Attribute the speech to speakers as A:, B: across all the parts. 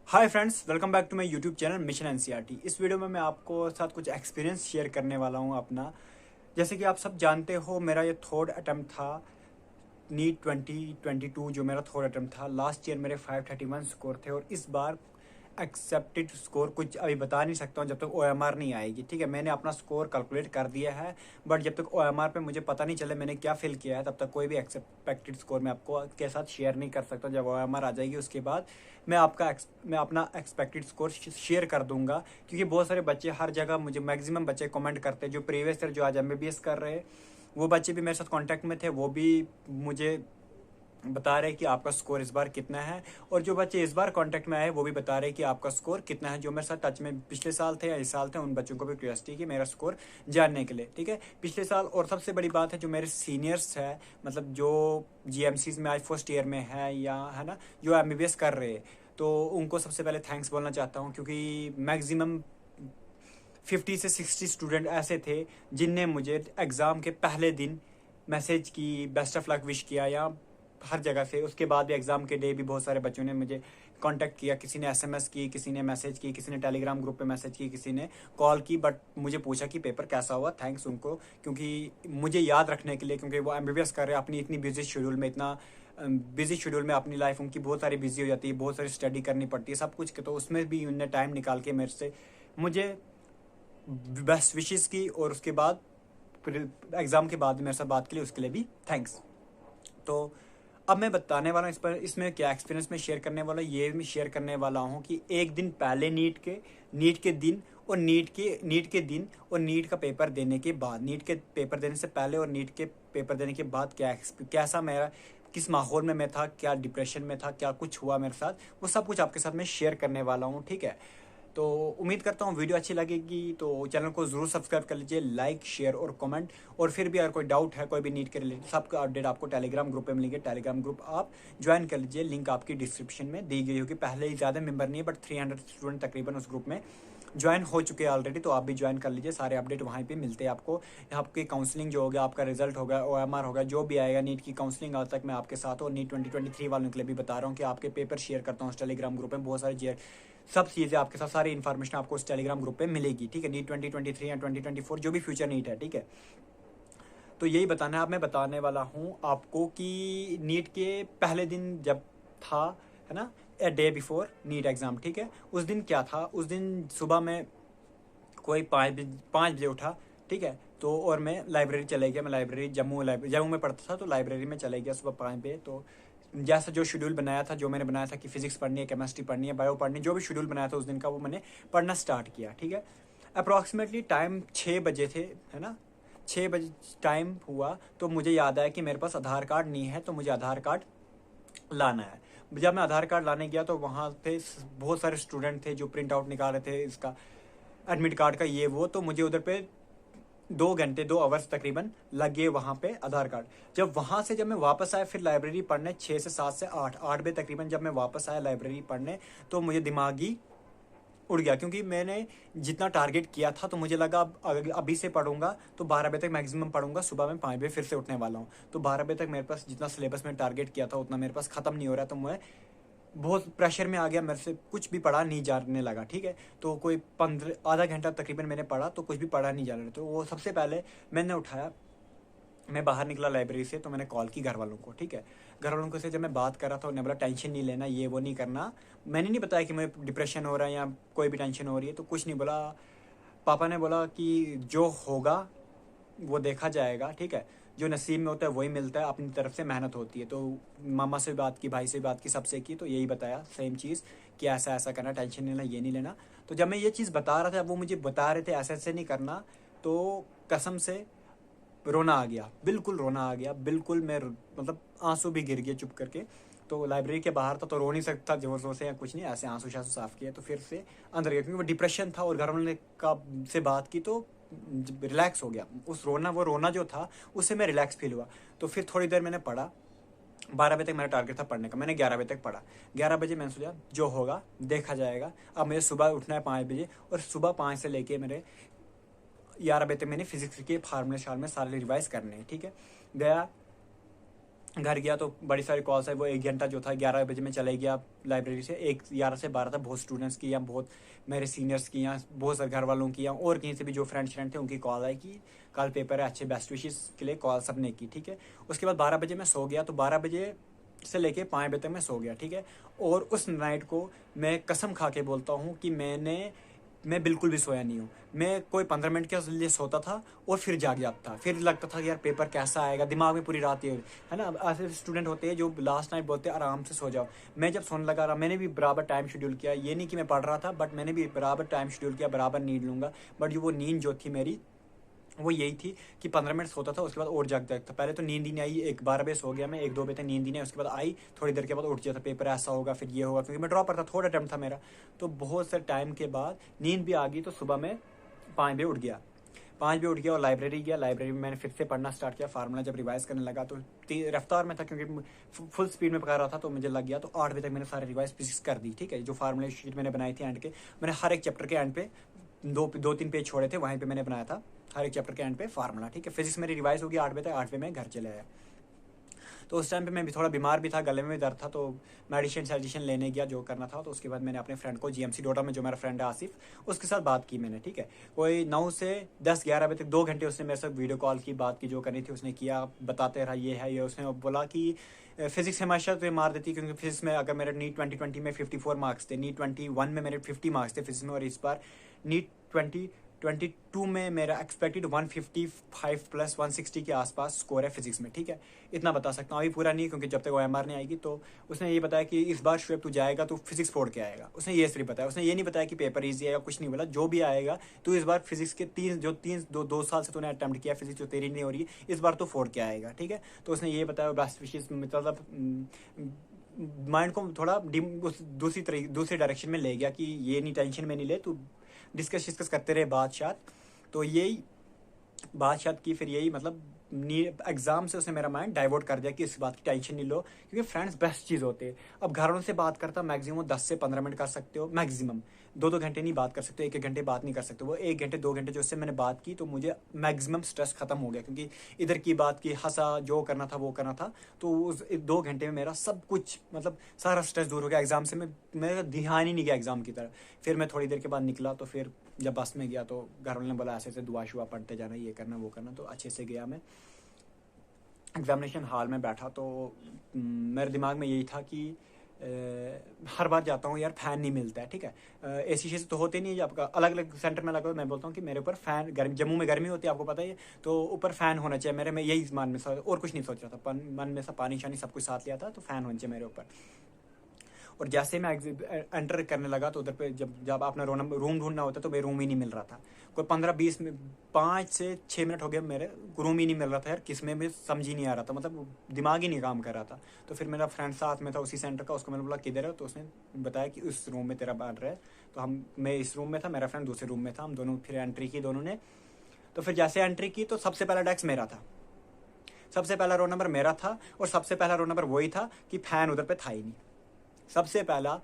A: Hi friends, welcome back to my YouTube channel mission NCERT. इस video में मैं आपको साथ कुछ एक्सपीरियंस शेयर करने वाला हूं अपना। जैसे कि आप सब जानते हो, मेरा ये थर्ड अटेम्प्ट था नीट 2022। जो मेरा थर्ड अटेम्प्ट था, लास्ट ईयर मेरे 531 स्कोर थे और इस बार एक्सेप्टेड स्कोर कुछ अभी बता नहीं सकता हूँ जब तक ओएमआर नहीं आएगी। ठीक है, मैंने अपना स्कोर कैलकुलेट कर दिया है, बट जब तक ओएमआर पे मुझे पता नहीं चले मैंने क्या फिल किया है, तब तक कोई भी एक्सपेक्टेड स्कोर मैं आपको के साथ शेयर नहीं कर सकता। जब ओएमआर आ जाएगी उसके बाद मैं अपना एक्सपेक्टेड स्कोर शेयर कर दूंगा। क्योंकि बहुत सारे बच्चे हर जगह, मुझे मैक्सिमम बच्चे कमेंट करते हैं जो प्रीवियस ईयर जो आज एमबीबीएस कर रहे हैं, वो बच्चे भी मेरे साथ कांटेक्ट में थे। वो भी मुझे बता रहे कि आपका स्कोर इस बार कितना है, और जो बच्चे इस बार कांटेक्ट में आए वो भी बता रहे कि आपका स्कोर कितना है। जो मेरे साथ टच में पिछले साल थे या इस साल थे, उन बच्चों को भी क्यूरियोसिटी कि मेरा स्कोर जानने के लिए। ठीक है, पिछले साल, और सबसे बड़ी बात है जो मेरे सीनियर्स है, मतलब जो जीएमसीज में आज फर्स्ट ईयर में है या है ना, जो एमबीबीएस कर रहे हैं, तो उनको सबसे पहले थैंक्स बोलना चाहता हूँ। क्योंकि मैक्सिमम 50 से 60 स्टूडेंट ऐसे थे जिनने मुझे एग्ज़ाम के पहले दिन मैसेज की, बेस्ट ऑफ लक विश किया, या हर जगह से। उसके बाद भी एग्ज़ाम के डे भी बहुत सारे बच्चों ने मुझे कांटेक्ट किया। किसी ने एसएमएस की, किसी ने मैसेज की, किसी ने टेलीग्राम ग्रुप पे मैसेज की, किसी ने कॉल की, बट मुझे पूछा कि पेपर कैसा हुआ। थैंक्स उनको, क्योंकि मुझे याद रखने के लिए, क्योंकि वो एमबीबीएस कर रहे हैं अपनी इतनी बिजी शेड्यूल में, इतना बिजी शेड्यूल में अपनी लाइफ उनकी बहुत सारी बिजी हो जाती है, बहुत सारी स्टडी करनी पड़ती है, सब कुछ के, तो उसमें भी उनने टाइम निकाल के मेरे से मुझे बेस्ट विशेस की, और उसके बाद एग्ज़ाम के बाद मेरे साथ बात के लिए उसके लिए भी थैंक्स। तो अब मैं बताने वाला हूँ इस पर, इसमें क्या एक्सपीरियंस में शेयर करने वाला हूँ। ये भी शेयर करने वाला हूँ कि एक दिन पहले नीट के दिन, और नीट का पेपर देने के बाद, नीट के पेपर देने से पहले और नीट के पेपर देने के बाद कैसा मेरा, किस माहौल में मैं था, क्या डिप्रेशन में था, क्या कुछ हुआ मेरे साथ, वो सब कुछ आपके साथ मैं शेयर करने वाला हूँ। ठीक है, तो उम्मीद करता हूँ वीडियो अच्छी लगेगी, तो चैनल को ज़रूर सब्सक्राइब कर लीजिए, लाइक शेयर और कमेंट। और फिर भी अगर कोई डाउट है कोई भी नीट के रिलेटेड, सबका अपडेट आपको टेलीग्राम ग्रुप पे मिलेंगे। टेलीग्राम ग्रुप आप ज्वाइन कर लीजिए, लिंक आपकी डिस्क्रिप्शन में दी गई होगी। पहले ही ज़्यादा मेंबर नहीं है, बट 300 स्टूडेंट तकरीबन उस ग्रुप में ज्वाइन हो चुके हैं ऑलरेडी, तो आप भी ज्वाइन कर लीजिए। सारे अपडेट वहीं पे मिलते हैं आपको। आपकी काउंसलिंग जो होगा, आपका रिजल्ट होगा, ओएमआर होगा, जो भी आएगा नीट की काउंसलिंग, आज तक मैं आपके साथ हूँ। नीट 2023 वालों के लिए भी बता रहा हूँ कि आपके पेपर शेयर करता हूँ उस टेलीग्राम ग्रुप में। बहुत सारे सब चीज़ें आपके साथ, सारी इन्फॉर्मेशन आपको उस टेलीग्राम ग्रुप पे मिलेगी। ठीक है, नीट 2023 या 2024 जो भी फ्यूचर नीट है। ठीक है, तो यही बताना है। अब मैं बताने वाला हूँ आपको कि नीट के पहले दिन जब था, है ना, a day before NEET exam. ठीक है, उस दिन क्या था, उस दिन सुबह में कोई 5 बजे उठा। ठीक है, तो और मैं लाइब्रेरी चले गया। मैं लाइब्रेरी जम्मू में पढ़ता था, तो लाइब्रेरी में चले गया सुबह 5 बजे। तो जैसा जो शेड्यूल बनाया था, जो मैंने बनाया था कि फिजिक्स पढ़नी है, केमिस्ट्री पढ़नी है, बायो पढ़नी है, जो भी शेड्यूल बनाया था उस दिन का, वो मैंने पढ़ना स्टार्ट किया। ठीक है, अप्रॉक्सीमेटली टाइम 6 बजे थे, है ना, 6 बजे टाइम हुआ, तो मुझे याद आया कि मेरे पास आधार कार्ड नहीं है, तो मुझे आधार कार्ड लाना है। जब मैं आधार कार्ड लाने गया तो वहाँ पे बहुत सारे स्टूडेंट थे जो प्रिंट आउट निकाल रहे थे इसका, एडमिट कार्ड का, ये वो। तो मुझे उधर पे 2 घंटे, 2 आवर्स तकरीबन लग गए वहाँ पे आधार कार्ड। जब वहाँ से जब मैं वापस आया फिर लाइब्रेरी पढ़ने, 6 से 7 से 8 बजे तकरीबन जब मैं वापस आया लाइब्रेरी पढ़ने, तो मुझे दिमागी उड़ गया। क्योंकि मैंने जितना टारगेट किया था, तो मुझे लगा अगर अभी से पढ़ूंगा तो 12 बजे तक मैक्सिमम पढ़ूंगा, सुबह में 5 बजे फिर से उठने वाला हूँ, तो 12 बजे तक मेरे पास जितना सिलेबस में टारगेट किया था उतना मेरे पास खत्म नहीं हो रहा। तो मैं बहुत प्रेशर में आ गया, मेरे से कुछ भी पढ़ा नहीं जाने लगा। ठीक है, तो कोई 15 आधा घंटा तकरीबन मैंने पढ़ा, तो कुछ भी पढ़ा नहीं जा रहा। तो वो सबसे पहले मैंने उठाया, मैं बाहर निकला लाइब्रेरी से, तो मैंने कॉल की घर वालों को। ठीक है, घर वालों को से जब मैं बात कर रहा था, उन्होंने बोला टेंशन नहीं लेना, ये वो नहीं करना। मैंने नहीं बताया कि मुझे डिप्रेशन हो रहा है या कोई भी टेंशन हो रही है, तो कुछ नहीं बोला। पापा ने बोला कि जो होगा वो देखा जाएगा। ठीक है, जो नसीब में होता है वही मिलता है, अपनी तरफ से मेहनत होती है। तो मामा से भी बात की, भाई से भी बात की, सबसे की, तो यही बताया सेम चीज़ कि ऐसा ऐसा करना, टेंशन नहीं लेना, ये नहीं लेना। तो जब मैं ये चीज़ बता रहा था, वो मुझे बता रहे थे ऐसे ऐसे नहीं करना, तो कसम से रोना आ गया, बिल्कुल रोना आ गया, बिल्कुल। मैं मतलब आंसू भी गिर गए चुप करके। तो लाइब्रेरी के बाहर था, तो रो नहीं सकता जोर जोर से या कुछ नहीं, ऐसे आंसू शांसू साफ किए, तो फिर से अंदर गया। क्योंकि वो डिप्रेशन था और घर वालों ने का से बात की, तो रिलैक्स हो गया। वो रोना जो था उससे मैं रिलैक्स फील हुआ। तो फिर थोड़ी देर मैंने पढ़ा। 12 बजे तक मेरा टारगेट था पढ़ने का, मैंने 11 बजे तक पढ़ा। 11 बजे मैंने सोचा जो होगा देखा जाएगा। अब मुझे सुबह उठना है 5 बजे, और सुबह 5 से लेके मेरे 11 बजे तक मैंने फिजिक्स के फार्मूले शार्मूले सारे रिवाइज करने हैं। ठीक है, गया, घर गया तो बड़ी सारी कॉल्स है, वो 1 घंटा जो था 11 बजे मैं चले गया लाइब्रेरी से, 11 से 12 था, बहुत स्टूडेंट्स की या बहुत मेरे सीनियर्स की या बहुत सारे घर वालों की या और कहीं से भी जो फ्रेंड्स थे उनकी कॉल आई कि कल पेपर है, अच्छे बेस्ट विशेस के लिए कॉल सबने की, ठीक है। उसके बाद 12 बजे मैं सो गया, तो 12 बजे से लेके 5 बजे तक मैं सो गया, ठीक है। और उस नाइट को मैं कसम खा के बोलता हूँ कि मैं बिल्कुल भी सोया नहीं हूँ। मैं कोई 15 मिनट के लिए सोता था और फिर जाग जाता था, फिर लगता था कि यार पेपर कैसा आएगा, दिमाग में पूरी रात ये है ना। ऐसे स्टूडेंट होते हैं जो लास्ट नाइट बोलते हैं आराम से सो जाओ। मैं जब सोने लगा रहा, मैंने भी बराबर टाइम शेड्यूल किया, ये नहीं कि मैं पढ़ रहा था, बट मैंने भी बराबर टाइम शेड्यूल किया, बराबर नींद लूँगा। बट वो नींद जो थी मेरी वो यही थी कि 15 मिनट सोता था, उसके बाद और जाग जाता। पहले तो नींद ही नहीं आई, 12 बजे सो गया मैं, 1-2 बजे तक नींद ही नहीं, उसके बाद आई, थोड़ी देर के बाद उठ जाता, पेपर ऐसा होगा फिर ये होगा, क्योंकि मैं ड्रॉप करता, थोड़ा टाइम था मेरा। तो बहुत सारे टाइम के बाद नींद भी आ गई, तो सुबह में 5 बजे उठ गया। 5 बजे उठ गया और लाइब्रेरी गया। लाइब्रेरी में मैंने फिर से पढ़ना स्टार्ट किया, फार्मूला जब रिवाइज करने लगा तो रफ्तार में था, क्योंकि फुल स्पीड में पका रहा था, तो मुझे लग गया। तो 8 बजे तक मैंने सारे रिवाइज फिजिक्स कर दी, ठीक है। जो फार्मूला शीट मैंने बनाई थी एंड के, मैंने हर एक चैप्टर के एंड पे 2-3 पेज छोड़े थे, वहीं पे मैंने बनाया था हर एक चैप्टर के एंड पे फार्मूला, ठीक है। फिजिक्स मेरी रिवाइज होगी 8 बजे तक, 8 बजे मैं घर चले आया। तो उस टाइम पे मैं भी थोड़ा बीमार भी था, गले में भी दर्द था, तो मेडिसिन सजेशन लेने गया जो करना था। तो उसके बाद मैंने अपने फ्रेंड को जीएमसी डोडा में जो मेरा फ्रेंड है आसिफ, उसके साथ बात की मैंने, ठीक है। कोई 9 से 10-11 बजे तक 2 घंटे उसने मेरे साथ वीडियो कॉल की, बात की, जो करनी थी उसने किया, बताते रहा ये है ये। उसने बोला कि फिजिक्स हमेशा तो ये मार देती, क्योंकि फिजिक्स में अगर मेरे नीट 2020 में 54 मार्क्स थे, नीट 21 में मेरे 50 मार्क्स थे फिजिक्स में, और इस बार नीट 2022 में मेरा एक्सपेक्टेड 155 प्लस 160 के आसपास स्कोर है फिजिक्स में, ठीक है। इतना बता सकता हूँ, अभी पूरा नहीं, क्योंकि जब तक OMR नहीं आएगी। तो उसने ये बताया कि इस बार शुएब तू जाएगा तो फिजिक्स फोड़ के आएगा, उसने ये सिर्फ बताया। उसने ये नहीं बताया कि पेपर ईजी आएगा, कुछ नहीं बोला, जो भी आएगा तो इस बार फिजिक्स के 2 साल से तूने अटेम्प्ट किया फिजिक्स, जो तेरी नहीं हो रही, इस बार तो फोड़ के आएगा, ठीक है। तो उसने ये बताया, बेस्ट विशेस, मतलब माइंड को थोड़ा दूसरी डायरेक्शन में ले गया कि ये नहीं, टेंशन में नहीं ले, तू डिस्कस करते रहे बात। तो यही बात की, फिर यही मतलब एग्जाम से उसने मेरा माइंड डाइवर्ट कर दिया कि इस बात की टेंशन नहीं लो, क्योंकि फ्रेंड्स बेस्ट चीज़ होते हैं। अब घर वालों से बात करता मैक्सिमम 10 से 15 मिनट कर सकते हो, मैक्सिमम 2-2 घंटे नहीं बात कर सकते, 1-1 घंटे बात नहीं कर सकते। वो 1 घंटे 2 घंटे जो उससे मैंने बात की, तो मुझे मैक्सिमम स्ट्रेस खत्म हो गया, क्योंकि इधर की बात की, हंसा, जो करना था वो करना था। तो उस 2 घंटे में मेरा सब कुछ, मतलब सारा स्ट्रेस दूर हो गया। एग्जाम से मेरा ध्यान ही नहीं गया एग्जाम की तरफ। फिर मैं थोड़ी देर के बाद निकला, तो फिर जब बस में गया तो घर वालों ने बोला ऐसे दुआ शुआ पढ़ते जाना, ये करना वो करना। तो अच्छे से गया मैं एग्जामिनेशन हॉल में बैठा, तो मेरे दिमाग में यही था कि हर बार जाता हूँ यार, फैन नहीं मिलता है, ठीक है। ऐसी चीज़ तो होती नहीं है, आपका अलग अलग सेंटर में लगा। मैं बोलता हूँ कि मेरे ऊपर फैन, गर्मी, जम्मू में गर्मी होती है आपको पता ही है, तो ऊपर फैन होना चाहिए मेरे। मैं यही मन में और कुछ नहीं सोच रहा था, मन में सब पानी शानी सब कुछ साथ लिया था, तो फैन होना चाहिए मेरे ऊपर। और जैसे मैं एंटर करने लगा, तो उधर पे जब अपना रूम ढूंढना होता तो मेरे रूम ही नहीं मिल रहा था। कोई 15-20 में 5 से 6 मिनट हो गए, मेरे रूम ही नहीं मिल रहा था यार, किस में भी समझ ही नहीं आ रहा था, मतलब दिमाग ही नहीं काम कर रहा था। तो फिर मेरा फ्रेंड साथ में था उसी सेंटर का, उसको मैंने बोला किधर है, तो उसने बताया कि उस रूम में तेरा बैठ रहा है। तो मैं इस रूम में था, मेरा फ्रेंड दूसरे रूम में था, हम दोनों फिर एंट्री की दोनों ने। तो फिर जैसे एंट्री की, तो सबसे पहला डेस्क मेरा था, सबसे पहला रोल नंबर मेरा था, और सबसे पहला रोल नंबर वही था कि फैन उधर पे था ही नहीं। सबसे पहला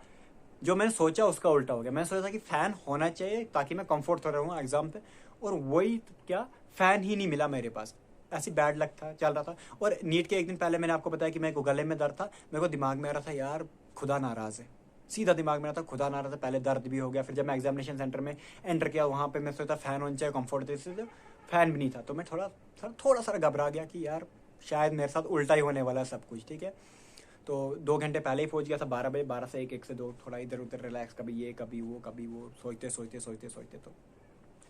A: जो मैंने सोचा उसका उल्टा हो गया। मैंने सोचा था कि फैन होना चाहिए ताकि मैं कंफर्ट तो रहूँ एग्जाम पे, और वही क्या, फैन ही नहीं मिला मेरे पास। ऐसी बैड लक था, चल रहा था। और नीट के एक दिन पहले मैंने आपको बताया कि मेरे को गले में दर्द था, मेरे को दिमाग में आ रहा था यार खुदा नाराज है, सीधा दिमाग में आ रहा था खुदा नाराज है। पहले दर्द भी हो गया, फिर जब मैं एग्जामिनेशन सेंटर में एंटर किया, वहाँ पे मैं सोचा फैन होना चाहिए, कंफर्ट, फैन भी नहीं था। तो मैं थोड़ा सा घबरा गया कि यार शायद मेरे साथ उल्टा ही होने वाला है सब कुछ, ठीक है। तो 2 घंटे पहले ही पहुंच गया था, 12 बजे, 12 से 1, 1 से 2 थोड़ा इधर उधर रिलैक्स, कभी ये कभी वो सोचते। तो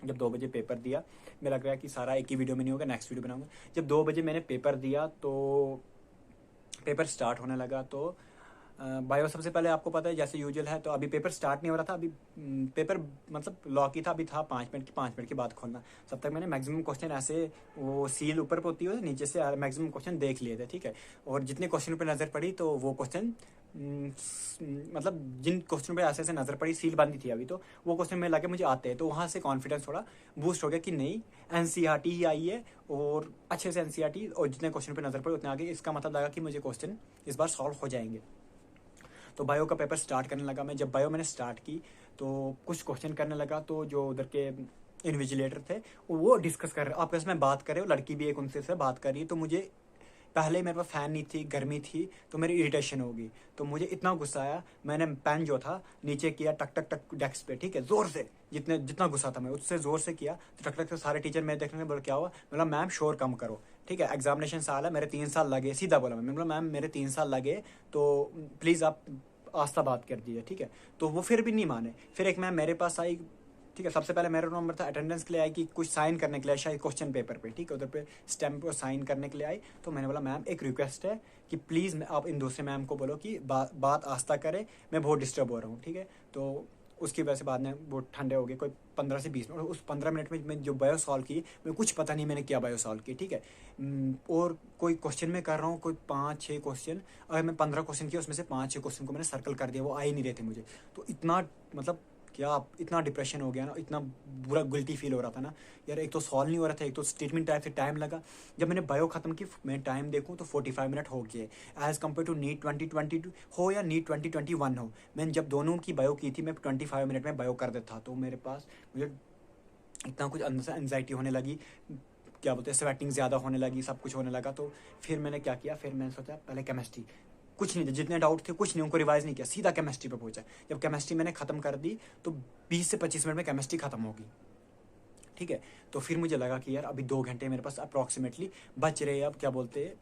A: जब 2 बजे पेपर दिया, मैं लग रहा है कि सारा एक ही वीडियो में नहीं होगा, नेक्स्ट वीडियो बनाऊंगा। जब 2 बजे मैंने पेपर दिया, तो पेपर स्टार्ट होने लगा। तो बायो सबसे पहले आपको पता है जैसे यूजुअल है, तो अभी पेपर स्टार्ट नहीं हो रहा था, अभी पेपर मतलब लॉक ही था, अभी था 5 मिनट के बाद खोलना। सब तक मैंने मैक्सिमम क्वेश्चन ऐसे, वो सील ऊपर पे होती है नीचे से मैक्सिमम क्वेश्चन देख लिए थे, ठीक है। और जितने क्वेश्चन पे नज़र पड़ी, तो वो क्वेश्चन मतलब जिन क्वेश्चन पे ऐसे नज़र पड़ी, सील बंदी थी अभी, तो वो क्वेश्चन में लगे मुझे आते हैं। तो वहाँ से कॉन्फिडेंस थोड़ा बूस्ट हो गया कि नहीं, एनसीईआरटी ही आई है, और अच्छे से एनसीईआरटी, और जितने क्वेश्चन पे नज़र पड़े उतने आगे, इसका मतलब लगा कि मुझे क्वेश्चन इस बार सॉल्व हो जाएंगे। तो बायो का पेपर स्टार्ट करने लगा मैं। जब बायो मैंने स्टार्ट की, तो कुछ क्वेश्चन करने लगा, तो जो उधर के इन्विजिलेटर थे वो डिस्कस कर रहे, आपस में बात कर रहे हो, लड़की भी एक उनसे से बात कर रही है। तो मुझे पहले मेरे पास फ़ैन नहीं थी, गर्मी थी, तो मेरी इरिटेशन होगी। तो मुझे इतना गुस्सा आया, मैंने पेन जो था नीचे किया टक टक टक डेस्क पे, ठीक है, ज़ोर से, जितना गुस्सा था मैं उससे ज़ोर से किया। तो टक टक से सारे टीचर मेरे देखने बोला क्या हुआ, बोला मैम शोर कम करो, ठीक है, एग्जामिनेशन साल है, मेरे 3 साल लगे, सीधा बोला मैं बोला मैम मेरे 3 साल लगे, तो प्लीज़ आप आस्था बात कर दीजिए, ठीक है। तो वो फिर भी नहीं माने। फिर एक मैम मेरे पास आई, ठीक है, सबसे पहले मेरा नंबर था, अटेंडेंस के लिए आई कि कुछ साइन करने के लिए, शायद क्वेश्चन पेपर पे, ठीक है, उधर पे स्टैम्प पर साइन करने के लिए आई। तो मैंने बोला मैम एक रिक्वेस्ट है कि प्लीज़ आप इन दूसरे मैम को बोलो कि बात आस्था करे, मैं बहुत डिस्टर्ब हो रहा हूँ, ठीक है। तो उसकी वजह से बाद में वो ठंडे हो गए, कोई 15 से 20 मिनट, उस 15 मिनट में मैं जो बायो सॉल्व की, मैं कुछ पता नहीं मैंने क्या बायो सॉल्व की, ठीक है। और कोई क्वेश्चन में कर रहा हूँ, कोई 5-6 क्वेश्चन, अगर मैं 15 क्वेश्चन किया उसमें से 5-6 क्वेश्चन को मैंने सर्कल कर दिया, वो आ ही नहीं रहे थे मुझे। तो इतना मतलब क्या इतना डिप्रेशन हो गया ना, इतना बुरा गिल्टी फील हो रहा था ना यार, एक तो सॉल्व नहीं हो रहा था, एक तो स्टेटमेंट टाइप से टाइम लगा। जब मैंने बायो खत्म की, मैं टाइम देखूँ तो 45 मिनट हो गए, एज कम्पेयर टू नीट 2022 हो या नीट 2021 हो। मैंने जब दोनों की बायो की थी, मैं 25 मिनट में बायो कर देता। तो मेरे पास मुझे इतना कुछ अंदर से एंजाइटी होने लगी, क्या बोलते हैं, स्वेटिंग ज़्यादा होने लगी, सब कुछ होने लगा। तो फिर मैंने क्या किया, फिर मैंने सोचा पहले केमिस्ट्री, कुछ नहीं थे, जितने डाउट थे कुछ नहीं, उनको रिवाइज नहीं किया, सीधा केमिस्ट्री पे पहुंचा। जब केमिस्ट्री मैंने खत्म कर दी तो 20 से 25 मिनट में केमिस्ट्री खत्म होगी, ठीक है। तो फिर मुझे लगा कि यार अभी 2 घंटे मेरे पास अप्रॉक्सीमेटली बच रहे हैं, अब क्या बोलते हैं,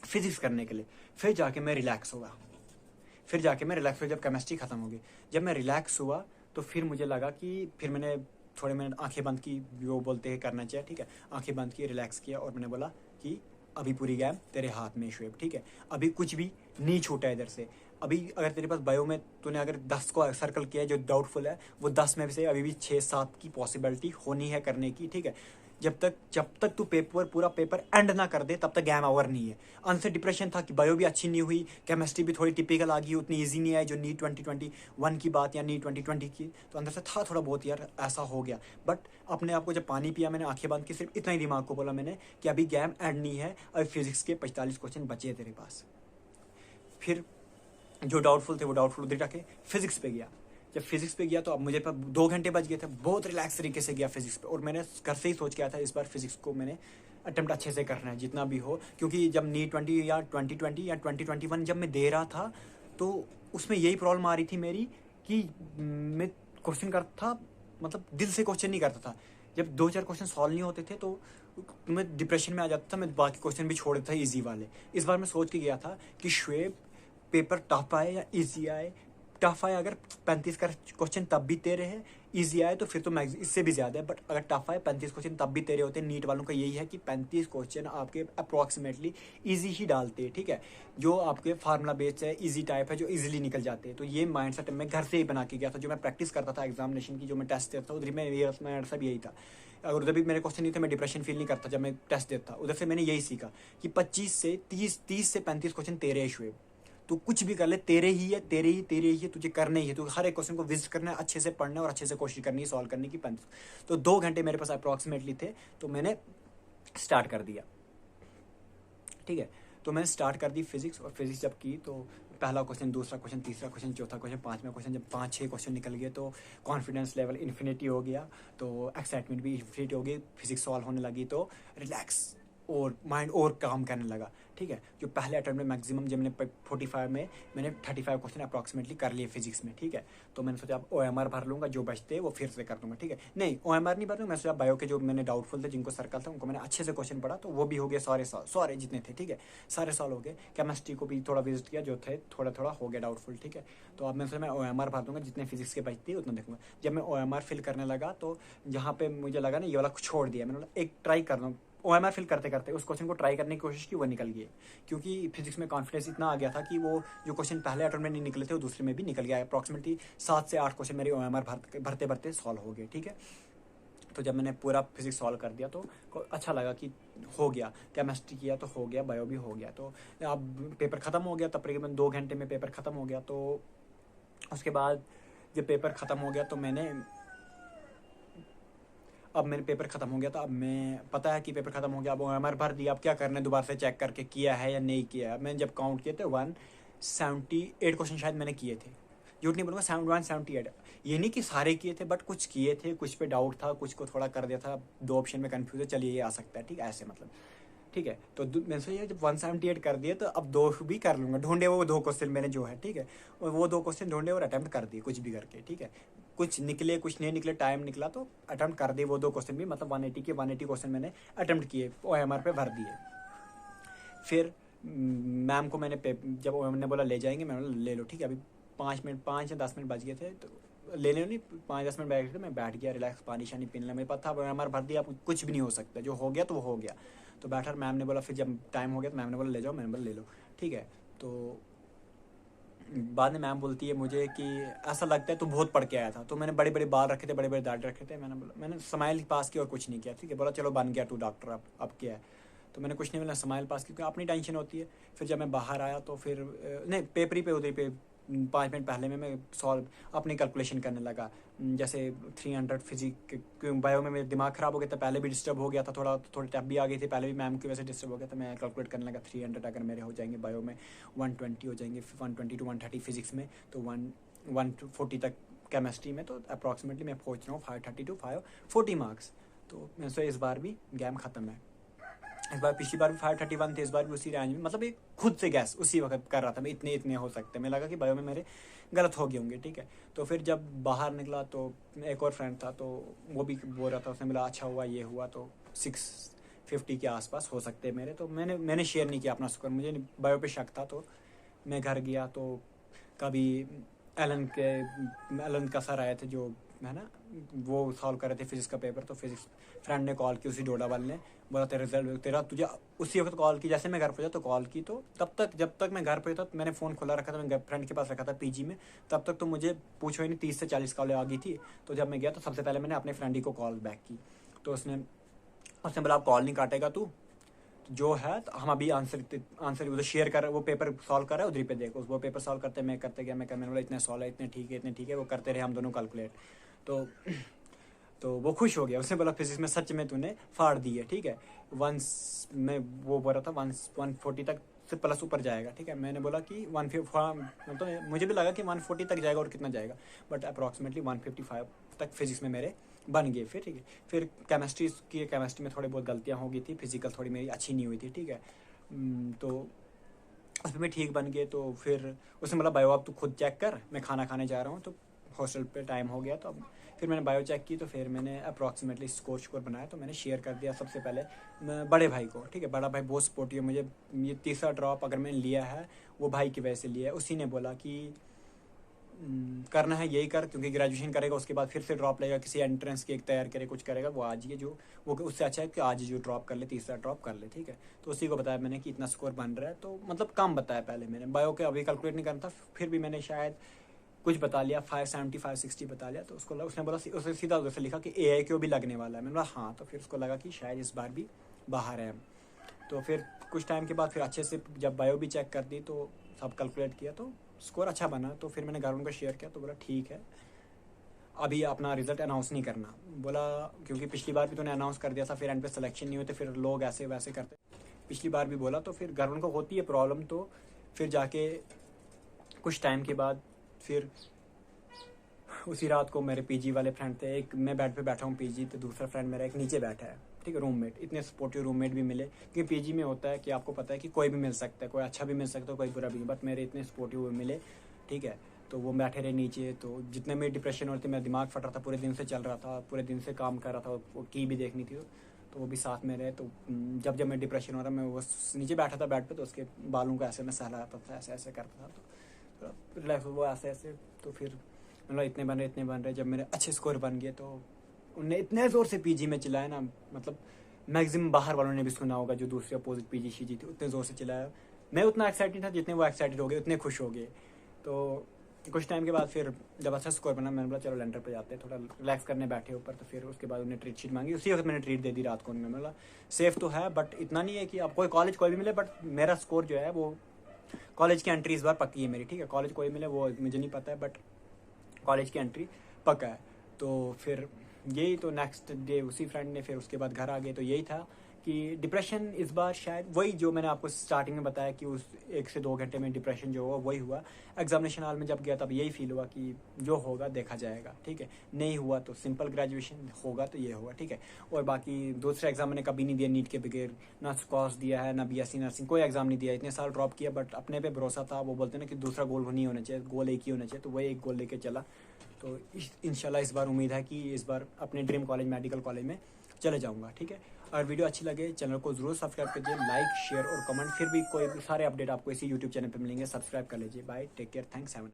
A: फिजिक्स करने के लिए। फिर जाके मैं रिलैक्स हुआ, जब केमिस्ट्री खत्म होगी। जब मैं रिलैक्स हुआ तो फिर मुझे लगा कि फिर मैंने थोड़े मिनट आंखें बंद की, जो बोलते हैं करना चाहिए, ठीक है, आंखें बंद की, रिलैक्स किया, और मैंने बोला कि अभी पूरी गेम तेरे हाथ में शुएब, ठीक है, अभी कुछ भी नहीं छूटा इधर से। अभी अगर तेरे पास बायो में तूने अगर 10 को सर्कल किया है जो डाउटफुल है, वो 10 में से अभी भी 6-7 की पॉसिबिलिटी होनी है करने की, ठीक है। जब तक तू पूरा पेपर एंड ना कर दे तब तक गेम ओवर नहीं है। अंत से डिप्रेशन था कि बायो भी अच्छी नहीं हुई, केमिस्ट्री भी थोड़ी टिपिकल आ गई, उतनी इजी नहीं आई जो नीट 2021 की बात या नीट 2020 की। तो अंदर से था थोड़ा बहुत यार ऐसा हो गया। बट अपने आप को जब पानी पिया, मैंने आंखें बंद की, सिर्फ इतना ही दिमाग को बोला मैंने कि अभी गेम एंड नहीं है, अभी फिजिक्स के 45 क्वेश्चन बचे हैं तेरे पास। फिर जो डाउटफुल थे वो डाउटफुल उधर रखे, फिजिक्स पे गया। जब फिजिक्स पे गया तो अब मुझे 2 घंटे बच गए थे, बहुत रिलैक्स तरीके से गया फिजिक्स पे। और मैंने घर से ही सोच के आया था इस बार फिजिक्स को मैंने अटेम्प्ट अच्छे से करना है जितना भी हो, क्योंकि जब नीट 2020 या 2021 जब मैं दे रहा था तो उसमें यही प्रॉब्लम आ रही थी मेरी कि मैं क्वेश्चन करता था, मतलब दिल से क्वेश्चन नहीं करता था। जब 2-4 क्वेश्चन सॉल्व नहीं होते थे तो मैं डिप्रेशन में आ जाता था, मैं बाकी क्वेश्चन भी छोड़ देता था ईजी वाले। इस बार मैं सोच के गया था कि शुएब पेपर टफ आए या इजी आए, टफ आए अगर 35 का क्वेश्चन तब भी तेरे है, इजी आए तो फिर तो मैक्स इससे भी ज़्यादा है, बट अगर टफ आए 35 क्वेश्चन तब भी तेरे होते हैं। नीट वालों का यही है कि 35 क्वेश्चन आपके अप्रॉक्सीमेटली इजी ही डालते हैं, ठीक है, जो आपके फार्मूला बेस्ड है, इजी टाइप है, जो इजीली निकल जाते हैं। तो ये माइंडसेट मैं घर से ही बना के गया था, जो मैं प्रैक्टिस करता था एग्जामिनेशन की, जो मैं टेस्ट देता था उधर मेरा सब यही था। अगर उधर भी मेरे क्वेश्चन नहीं थे मैं डिप्रेशन फील नहीं करता जब मैं टेस्ट देता, उधर से मैंने यही सीखा कि 25 से 30 से 35 क्वेश्चन तेरे इशू है, तू कुछ भी कर ले, तेरे ही है, तुझे करने ही है, तू हर एक क्वेश्चन को विजिट करना है, अच्छे से पढ़ना है और अच्छे से कोशिश करनी है सॉल्व करने की। 5 तो 2 घंटे मेरे पास अप्रॉक्सीमेटली थे, तो मैंने स्टार्ट कर दिया, ठीक है। तो मैंने स्टार्ट कर दी फिजिक्स, और फिजिक्स जब की तो पहला क्वेश्चन, दूसरा क्वेश्चन, तीसरा क्वेश्चन, चौथा क्वेश्चन, 5वां क्वेश्चन, जब 5-6 क्वेश्चन निकल गए तो कॉन्फिडेंस लेवल इन्फिनिटी हो गया, तो एक्साइटमेंट भी इन्फिनिटी हो गई, फिजिक्स सॉल्व होने लगी तो रिलैक्स और माइंड और काम करने लगा, ठीक है। जो पहले अटेम्प्ट में मैक्सिमम जब मैंने 45 में मैंने 35 क्वेश्चन अप्रॉक्सीमेटली कर लिए फिजिक्स में, ठीक है। तो मैंने सोचा अब OMR भर लूँगा, जो बचते वो फिर से कर दूँगा, ठीक है। नहीं OMR नहीं भर दूँगा, मैं सोचा बायो के जो मैंने डाउटफुल थे, जिनको सर्कल था, उनको मैंने अच्छे से क्वेश्चन पढ़ा, तो वो भी हो गए सारे जितने थे, ठीक है, सारे सॉल्व हो गए। केमिस्ट्री को भी थोड़ा विजिट किया, जो थे थोड़ा हो गया डाउटफुल, ठीक है। तो अब मैं सोचा मैं OMR भर दूँगा, जितने फिजिक्स के बचते उतना देखूँगा। जब मैं OMR फिल करने लगा तो जहाँ पे मुझे लगा ना ये वाला छोड़ दिया, मैंने बोला एक ट्राई कर दूँ। OMR फिल करते करते उस क्वेश्चन को ट्राई करने की कोशिश की, वो निकल गई, क्योंकि फिजिक्स में कॉन्फिडेंस इतना आ गया था कि वो जो क्वेश्चन पहले अटेम्प्ट में नहीं निकले थे वो दूसरे में भी निकल गया। अप्रॉक्सीमेटली 7 से 8 क्वेश्चन मेरे OMR भरते भरते सॉल्व हो गए, ठीक है। तो जब मैंने पूरा फिजिक्स सॉल्व कर दिया तो अच्छा लगा कि हो गया, केमिस्ट्री किया तो हो गया, बायो भी हो गया। तो अब पेपर ख़त्म हो गया, तकरीबन 2 घंटे में पेपर ख़त्म हो गया। तो उसके बाद जब पेपर ख़त्म हो गया तो अब मेरे पेपर ख़त्म हो गया, तो अब मैं पता है कि पेपर ख़त्म हो गया, अब OMR भर दिया, अब क्या करना है, दोबारा से चेक करके किया है या नहीं किया है। मैंने जब काउंट किए थे 178 क्वेश्चन शायद मैंने किए थे, झूठ नहीं बोलूँगा, 178। ये नहीं कि सारे किए थे, बट कुछ किए थे, कुछ पे डाउट था, कुछ को थोड़ा कर दिया था, 2 ऑप्शन में कन्फ्यूज है, चलिए ये आ सकता है, ठीक है, ऐसे मतलब, ठीक है। तो मैंने सोचा जब 178 कर दिए तो अब 2 भी कर लूँगा, ढूंढे वो 2 क्वेश्चन मैंने जो है, ठीक है, और वो 2 क्वेश्चन ढूंढे और अटैम्प्ट कर दिए कुछ भी करके, ठीक है। कुछ निकले कुछ नहीं निकले, टाइम निकला तो अटैम्प्ट कर दिए वो 2 क्वेश्चन भी, मतलब 180 के 180 क्वेश्चन मैंने अटैम्प्ट किए, OMR पे भर दिए। फिर मैम को मैंने जब OMR ने बोला ले जाएंगे, मैंने बोला ले लो, ठीक है। अभी 5 या 10 मिनट बच गए थे, तो लेने नहीं 5-10 मिनट बैठ गए, मैं बैठ गया रिलैक्स, पानी शानी पीने लगा, मेरे पता था OMR भर दिया, अब कुछ भी नहीं हो सकता, जो हो गया तो वो हो गया। तो बैठा, मैम ने बोला, फिर जब टाइम हो गया तो मैम ने बोला ले जाओ, मैंने बोला ले लो, ठीक है। तो बाद में मैम बोलती है मुझे कि ऐसा लगता है तू बहुत पढ़ के आया था, तो मैंने बड़े बड़े बाल रखे थे, बड़े बड़े दाढ़ी रखे थे, मैंने बोला, मैंने स्माइल पास की और कुछ नहीं किया, ठीक है। बोला चलो बन गया तू डॉक्टर, अब क्या है। तो मैंने कुछ नहीं बोला, स्माइल पास की, क्योंकि अपनी टेंशन होती है। फिर जब मैं बाहर आया तो फिर नहीं, पेपर ही पे उधर पे 5 मिनट पहले में मैं सॉल्व अपनी कैलकुलेशन करने लगा। जैसे 300 फिजिक बायो में मेरा दिमाग ख़राब हो गया था, पहले भी डिस्टर्ब हो गया था, थोड़ी टैप भी आ गई थी, पहले भी मैम की वजह से डिस्टर्ब हो गया था। मैं कैलकुलेट करने लगा 300 अगर मेरे हो जाएंगे बायो में, 120 हो जाएंगे, 120 to 130 फिजिक्स में, तो 140 तक केमिस्ट्री में, तो अप्रॉक्सीमेटली मैं पहुँच रहा हूँ 530 to 540 मार्क्स। तो मैं सो इस बार भी गेम ख़त्म है। इस बार पिछली बार भी 531 थे, इस बार भी उसी रेंज में, मतलब एक खुद से गैस उसी वक्त कर रहा था मैं, इतने हो सकते हैं। मैं लगा कि बायो में मेरे गलत हो गए होंगे, ठीक है। तो फिर जब बाहर निकला तो एक और फ्रेंड था, तो वो भी बोल रहा था, उसने बोला अच्छा हुआ ये हुआ, तो 650 के आसपास हो सकते हैं मेरे। तो मैंने शेयर नहीं किया अपना स्कोर, मुझे बायो पे शक था। तो मैं घर गया तो कभी एलन का सर आए थे जो है ना, वो सॉल्व कर रहे थे फिजिक्स का पेपर। तो फिजिक्स फ्रेंड ने कॉल की, उसी डोडा वाले ने बोला तेरा रिजल्ट, तेरा तुझे उसी वक्त कॉल की, जैसे मैं घर पहुंचा तो कॉल की। तो तब तक जब तक मैं घर पहुंचा तो मैंने फ़ोन खुला रखा था, मैं फ्रेंड के पास रखा था पीजी में, तब तक तो मुझे पूछो ही नहीं 30 से 40 कॉलें आ गई थी। तो जब मैं गया तो सबसे पहले मैंने अपने फ्रेंड ही को कॉल बैक की। तो उसने बोला आप कॉल नहीं काटेगा तू, जो है तो हम अभी आंसर उधर शेयर कर रहे, वो पेपर सॉल्व कर रहा है उधर पे देखो, वो पेपर सॉल्व करते मैं करते गया, मैंने बोला इतने सॉल्व है, इतने ठीक है, वो करते रहे हम दोनों कैलकुलेट। तो वो खुश हो गया, उसने बोला फिजिक्स में सच में तूने फाड़ दी है, ठीक है। वंस मैं वो बोल रहा था 140 तक से प्लस ऊपर जाएगा, ठीक है। मैंने बोला कि 150, तो मुझे भी लगा कि 140 तक जाएगा और कितना जाएगा, बट अप्रॉक्सीमेटली 155 तक फिजिक्स में मेरे बन गए। फिर ठीक है, फिर केमिस्ट्री में थोड़ी बहुत गलतियाँ हो गई थी, फिजिकल थोड़ी मेरी अच्छी नहीं हुई थी, ठीक है। तो उसमें भी ठीक बन गए। तो फिर उसने बोला बायो अब तू खुद चेक कर, मैं खाना खाने जा रहा हूँ, तो हॉस्टल पे टाइम हो गया। तो अब फिर मैंने बायो चेक की, तो फिर मैंने अप्रॉक्सीमेटली स्कोर बनाया, तो मैंने शेयर कर दिया सबसे पहले बड़े भाई को, ठीक है। बड़ा भाई बहुत सपोर्टिव है मुझे, ये तीसरा ड्रॉप अगर मैंने लिया है वो भाई की वजह से लिया है। उसी ने बोला कि करना है यही कर, क्योंकि ग्रेजुएशन करेगा उसके बाद फिर से ड्रॉप लेगा, किसी एंट्रेंस की एक तैयार करे, कुछ करेगा, वो आज ही जो वो उससे अच्छा है कि आज ही जो ड्रॉप कर ले, तीसरा ड्रॉप कर ले, ठीक है। तो उसी को बताया मैंने कि इतना स्कोर बन रहा है, तो मतलब कम बताया पहले मैंने, बायो के अभी कैलकुलेट नहीं करना था, फिर भी मैंने शायद कुछ बता लिया, 570 560 बता लिया। तो उसने बोला, उसने सीधा उधर से लिखा कि AIQ भी लगने वाला है। मैंने बोला हाँ, तो फिर उसको लगा कि शायद इस बार भी बाहर है। तो फिर कुछ टाइम के बाद फिर अच्छे से जब बायो भी चेक कर दी तो सब कैलकुलेट किया, तो स्कोर अच्छा बना। तो फिर मैंने घर को शेयर किया, तो बोला ठीक है अभी अपना रिजल्ट अनाउंस नहीं करना, बोला क्योंकि पिछली बार भी तूने अनाउंस कर दिया था, फिर एंड पे सिलेक्शन नहीं होते, फिर लोग ऐसे वैसे करते, पिछली बार भी बोला। तो फिर घर उनको होती है प्रॉब्लम। तो फिर जाके कुछ टाइम के बाद फिर उसी रात को मेरे पीजी वाले फ्रेंड थे, एक मैं बेड पे बैठा हूँ पीजी, तो दूसरा फ्रेंड मेरा एक नीचे बैठा है, ठीक है, रूममेट। इतने सपोर्टिव रूममेट भी मिले, क्योंकि पीजी में होता है कि आपको पता है कि कोई भी मिल सकता है, कोई अच्छा भी मिल सकता है, कोई बुरा भी, बट मेरे इतने सपोर्टिव मिले, ठीक है। तो वो बैठे रहे नीचे। तो जितने में डिप्रेशन होते, मेरा दिमाग फट रहा था, पूरे दिन से चल रहा था, पूरे दिन से काम कर रहा था, वो की भी देखनी थी, तो वो भी साथ में रहे। तो जब मैं डिप्रेशन हो रहा, मैं वो नीचे बैठा था बेड पे, तो उसके बालों को ऐसे मैं सहलाता था, ऐसे ऐसे करता था, तो रिलैक्स वो ऐसे ऐसे। तो फिर मतलब इतने बन रहे, जब मेरे अच्छे स्कोर बन गए तो उनने इतने ज़ोर से पीजी में चिल्लाया ना, मतलब मैक्सिमम बाहर वालों ने भी सुना होगा, जो दूसरे अपोजिट पीजी शीजी थी, उतने ज़ोर से चिल्लाया। मैं उतना एक्साइटेड था जितने वो एक्साइटेड हो गए, उतने खुश हो गए। तो कुछ टाइम के बाद फिर जब अच्छा स्कोर बना, मैंने बोला चलो लेंटर पे जाते हैं, थोड़ा रिलैक्स करने बैठे ऊपर। तो फिर उसके बाद उन्हें ट्रीट शीट मांगी, उसी वक्त मैंने ट्रीट दे दी रात को। उन्होंने बोला सेफ़ तो है, बट इतना नहीं है कि अब कॉलेज कोई भी मिले, बट मेरा स्कोर जो है वो कॉलेज की एंट्री इस बार पक्की है मेरी, ठीक है। कॉलेज कोई मिले वो मुझे नहीं पता है, बट कॉलेज की एंट्री पक्का है। तो फिर यही, तो नेक्स्ट डे उसी फ्रेंड ने, फिर उसके बाद घर आ गए। तो यही था कि डिप्रेशन इस बार शायद वही जो मैंने आपको स्टार्टिंग में बताया कि उस 1 से 2 घंटे में डिप्रेशन जो हुआ वही हुआ। एग्जामिनेशन हॉल में जब गया तब यही फील हुआ कि जो होगा देखा जाएगा, ठीक है, नहीं हुआ तो सिंपल ग्रेजुएशन, होगा तो ये होगा, ठीक है। और बाकी दूसरे एग्जाम मैंने कभी नहीं दिया नीट के बगैर, ना स्कॉस दिया है, ना BSc नर्सिंग, कोई एग्जाम नहीं दिया, इतने साल ड्रॉप किया, बट अपने पे भरोसा था। वो बोलते हैं ना कि दूसरा गोल नहीं होना चाहिए, गोल एक ही होना चाहिए, तो वही एक गोल लेके चला। तो इंशाल्लाह इस बार उम्मीद है कि इस बार अपने ड्रीम कॉलेज मेडिकल कॉलेज में चले जाऊँगा, ठीक है। अगर वीडियो अच्छी लगे चैनल को जरूर सब्सक्राइब कीजिए, लाइक शेयर और कमेंट, फिर भी कोई सारे अपडेट आपको इसी यूट्यूब चैनल पे मिलेंगे, सब्सक्राइब कर लीजिए। Bye, take care, thanks.